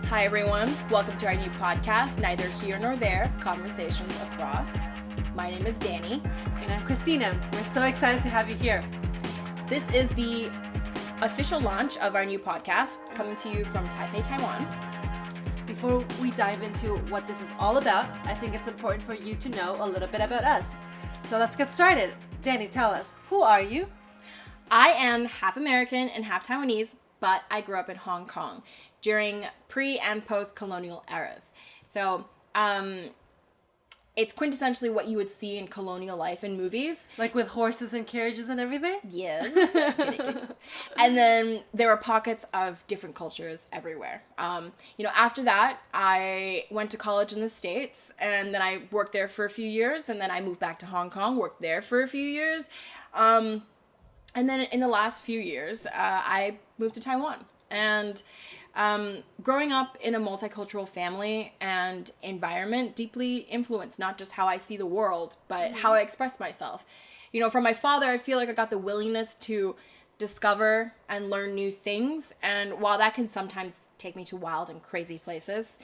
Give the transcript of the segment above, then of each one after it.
Hi everyone, welcome to our new podcast, Neither Here Nor There, Conversations Across. My name is Danny. And I'm Christina. We're so excited to have you here. This is the official launch of our new podcast, coming to you from Taipei, Taiwan. Before we dive into what this is all about, I think it's important for you to know a little bit about us. So let's get started. Danny, tell us, who are you? I am half American and half Taiwanese, but I grew up in Hong Kong during pre- and post-colonial eras. So, it's quintessentially what you would see in colonial life in movies. Like with horses and carriages and everything? Yes. Kidding. And then there were pockets of different cultures everywhere. After that, I went to college in the States, and then I worked there for a few years, and then I moved back to Hong Kong, worked there for a few years. And then in the last few years, I moved to Taiwan. And growing up in a multicultural family and environment deeply influenced not just how I see the world, but how I express myself. From my father, I feel like I got the willingness to discover and learn new things. And while that can sometimes take me to wild and crazy places,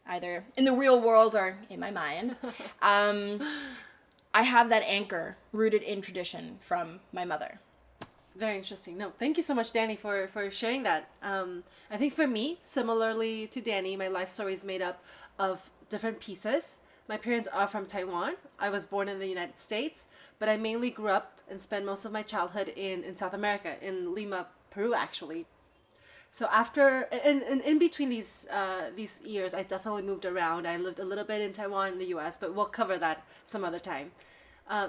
either in the real world or in my mind, I have that anchor rooted in tradition from my mother. Very interesting. No, thank you so much, Danny, for sharing that. I think for me, similarly to Danny, my life story is made up of different pieces. My parents are from Taiwan. I was born in the United States, but I mainly grew up and spent most of my childhood in South America, in Lima, Peru, actually. So after, in between these years, I definitely moved around. I lived a little bit in Taiwan, in the US, but we'll cover that some other time.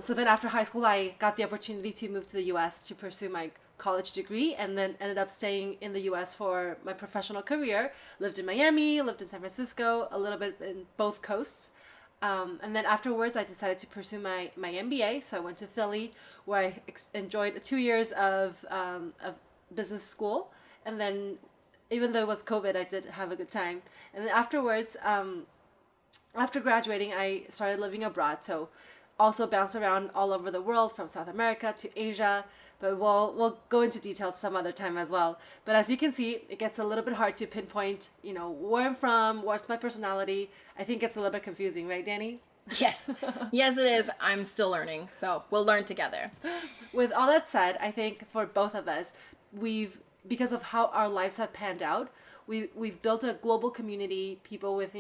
So then after high school, I got the opportunity to move to the U.S. to pursue my college degree, and then ended up staying in the U.S. for my professional career. Lived in Miami, lived in San Francisco, a little bit in both coasts. And then afterwards, I decided to pursue my MBA. So I went to Philly, where I enjoyed 2 years of business school. And then even though it was COVID, I did have a good time. And then afterwards, after graduating, I started living abroad. So also bounced around all over the world, from South America to Asia, but we'll go into details some other time as well. But as you can see, it gets a little bit hard to pinpoint, where I'm from, what's my personality. I think it's a little bit confusing, right, Danny? Yes. Yes, it is. I'm still learning, so we'll learn together. With all that said, I think for both of us, because of how our lives have panned out, we've built a global community, people with,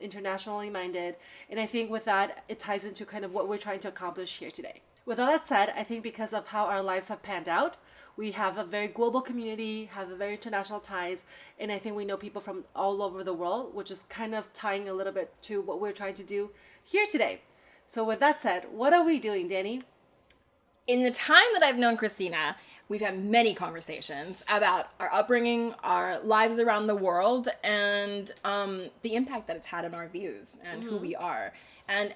internationally minded. And I think with that, it ties into kind of what we're trying to accomplish here today. With all that said, I think because of how our lives have panned out, we have a very global community, have a very international ties. And I think we know people from all over the world, which is kind of tying a little bit to what we're trying to do here today. So with that said, what are we doing, Danny? In the time that I've known Christina, we've had many conversations about our upbringing, our lives around the world, and the impact that it's had on our views and who we are. And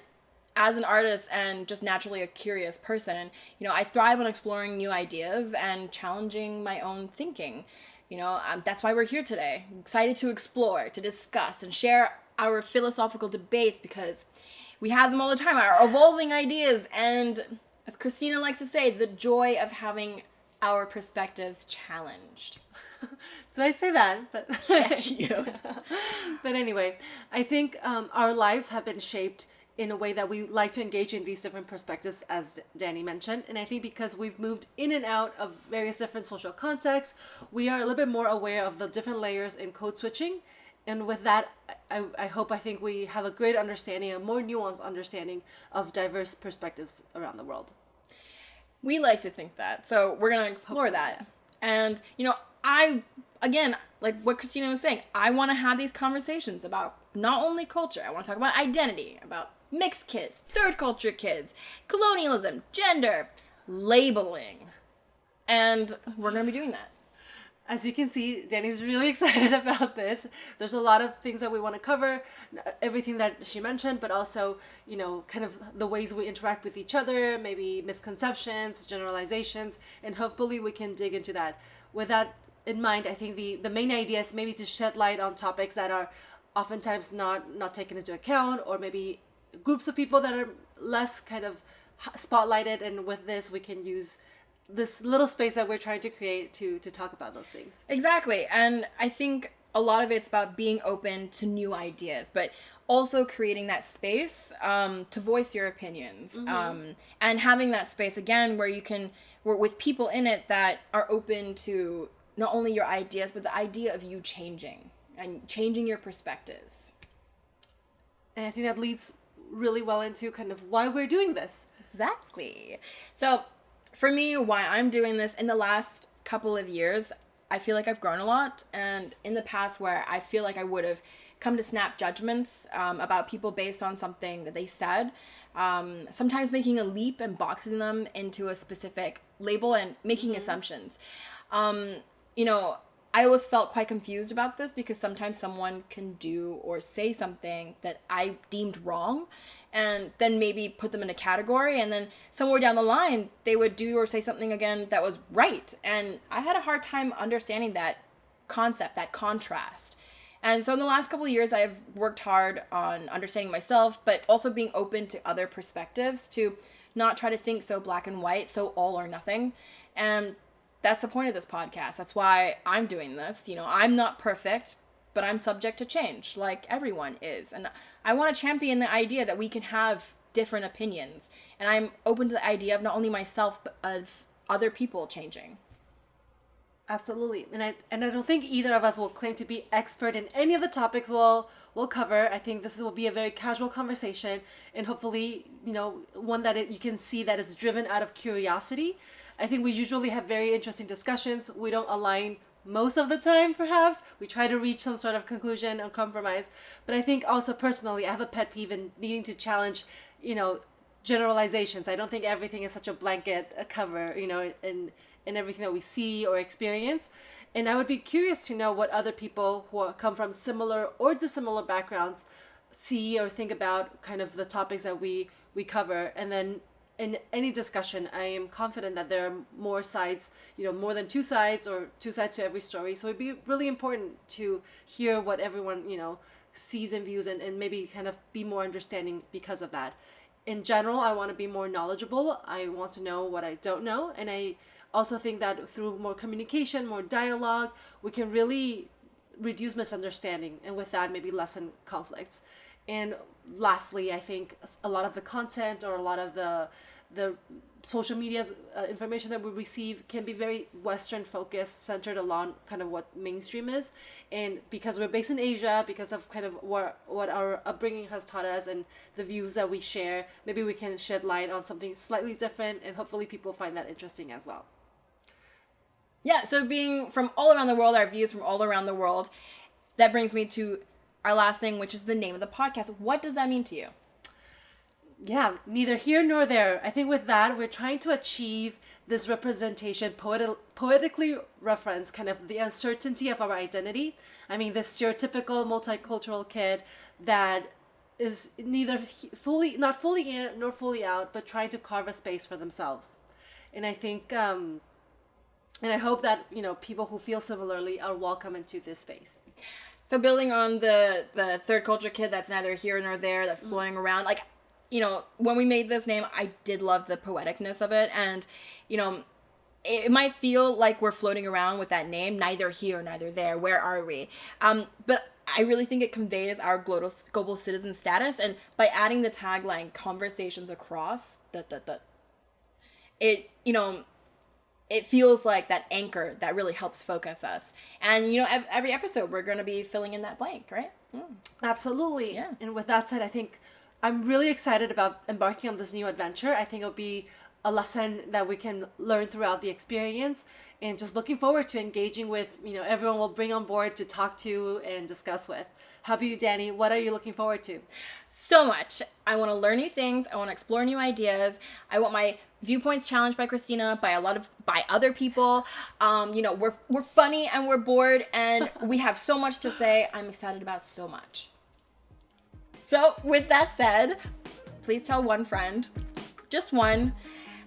as an artist and just naturally a curious person, I thrive on exploring new ideas and challenging my own thinking. That's why we're here today. Excited to explore, to discuss, and share our philosophical debates, because we have them all the time, our evolving ideas, and as Christina likes to say, the joy of having our perspectives challenged. So I say that, but Yes, you. But anyway, I think our lives have been shaped in a way that we like to engage in these different perspectives, as Danny mentioned. And I think because we've moved in and out of various different social contexts, we are a little bit more aware of the different layers in code switching. And with that, I think we have a great understanding, a more nuanced understanding of diverse perspectives around the world. We like to think that. So we're going to explore that. And, again, like what Christina was saying, I want to have these conversations about not only culture. I want to talk about identity, about mixed kids, third culture kids, colonialism, gender, labeling. And we're going to be doing that. As you can see, Danny's really excited about this. There's a lot of things that we want to cover, everything that she mentioned, but also, kind of the ways we interact with each other, maybe misconceptions, generalizations, and hopefully we can dig into that. With that in mind, I think the main idea is maybe to shed light on topics that are oftentimes not taken into account, or maybe groups of people that are less kind of spotlighted, and with this we can use this little space that we're trying to create to talk about those things. Exactly. And I think a lot of it's about being open to new ideas, but also creating that space to voice your opinions, and having that space again where you can work with people in it that are open to not only your ideas, but the idea of you changing and changing your perspectives. And I think that leads really well into kind of why we're doing this. Exactly. So for me, why I'm doing this, in the last couple of years, I feel like I've grown a lot. And in the past, where I feel like I would have come to snap judgments about people based on something that they said, sometimes making a leap and boxing them into a specific label and making assumptions. You know, I always felt quite confused about this, because sometimes someone can do or say something that I deemed wrong, and then maybe put them in a category, and then somewhere down the line they would do or say something again that was right. And I had a hard time understanding that concept, that contrast. And so in the last couple of years, I've worked hard on understanding myself, but also being open to other perspectives, to not try to think so black and white, so all or nothing. And that's the point of this podcast. That's why I'm doing this. You know, I'm not perfect, but I'm subject to change, like everyone is. And I want to champion the idea that we can have different opinions. And I'm open to the idea of not only myself, but of other people changing. Absolutely. And I don't think either of us will claim to be expert in any of the topics we'll cover. I think this will be a very casual conversation, and hopefully, you know, one that you can see that it's driven out of curiosity. I think we usually have very interesting discussions. We don't align most of the time, perhaps. We try to reach some sort of conclusion or compromise. But I think also personally, I have a pet peeve in needing to challenge, you know, generalizations. I don't think everything is such a blanket cover, you know, in everything that we see or experience. And I would be curious to know what other people who come from similar or dissimilar backgrounds see or think about kind of the topics that we cover. And then in any discussion, I am confident that there are more sides, you know, more than two sides or two sides to every story. So it'd be really important to hear what everyone, you know, sees and views, and maybe kind of be more understanding because of that. In general, I want to be more knowledgeable. I want to know what I don't know. And I also think that through more communication, more dialogue, we can really reduce misunderstanding, and with that, maybe lessen conflicts. And lastly, I think a lot of the content or a lot of the social media's information that we receive can be very Western focused, centered along kind of what mainstream is. And because we're based in Asia, because of kind of what our upbringing has taught us and the views that we share, maybe we can shed light on something slightly different, and hopefully people find that interesting as well. Yeah, so being from all around the world, our views from all around the world, that brings me to our last thing, which is the name of the podcast. What does that mean to you? Yeah, neither here nor there. I think with that, we're trying to achieve this representation, poetically reference kind of the uncertainty of our identity. I mean, this stereotypical multicultural kid that is neither not fully in nor fully out, but trying to carve a space for themselves. And I think, and I hope that, you know, people who feel similarly are welcome into this space. So building on the third culture kid that's neither here nor there, that's floating around, like, you know, when we made this name, I did love the poeticness of it. And, you know, it might feel like we're floating around with that name, neither here, neither there. Where are we? But I really think it conveys our global citizen status. And by adding the tagline, conversations across, it, you know, it feels like that anchor that really helps focus us. And, you know, every episode we're going to be filling in that blank, right? Absolutely. Yeah. And with that said, I think I'm really excited about embarking on this new adventure. I think it'll be a lesson that we can learn throughout the experience, and just looking forward to engaging with, you know, everyone we'll bring on board to talk to and discuss with. How about you, Danny? What are you looking forward to? So much. I want to learn new things. I want to explore new ideas. I want my viewpoints challenged by Christina, by other people. You know, we're funny and we're bored and we have so much to say. I'm excited about so much. So with that said, please tell one friend, just one.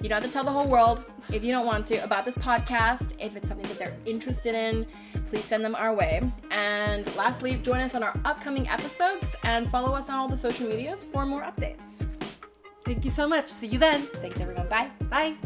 You don't have to tell the whole world if you don't want to about this podcast. If it's something that they're interested in, please send them our way. And lastly, join us on our upcoming episodes and follow us on all the social medias for more updates. Thank you so much. See you then. Thanks, everyone. Bye. Bye.